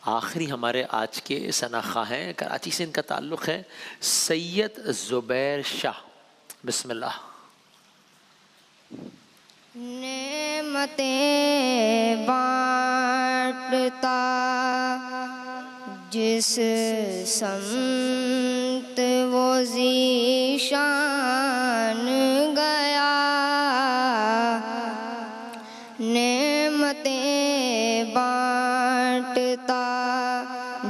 आखिरी हमारे आज के सनाखा हैं, कराची से इनका ताल्लुक़ है, सैयद ज़ुबैर शाह। बिस्मिल्लाह। नेमतें बाँटता जिस समत वो ज़ीशान गया, नेमतें बाँटता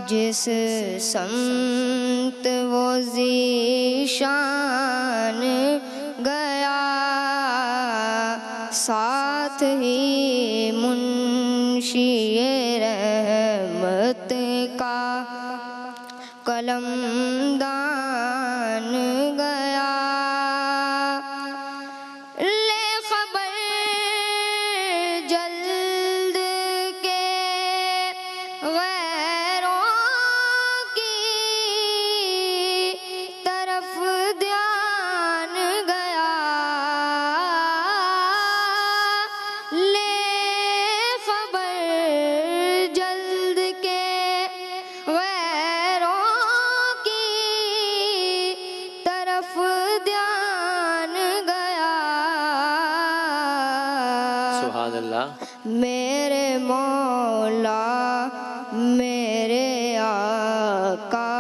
जिस समत वो ज़ीशान गया, साथ ही मुंशी रहमत का कलमदान गया। ले खबर जल्द के गैरों की तरफ ध्यान गया, ले खबर जल्द के गैरों की तरफ ध्यान गया। सुभान अल्लाह। मेरे मौला मेरे आका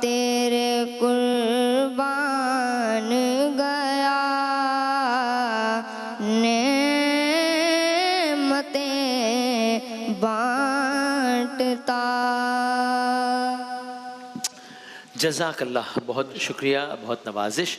तेरे कुर्बान गया, नेमतें बाँटता। जज़ाकल्लाह, बहुत शुक्रिया, बहुत नवाजिश।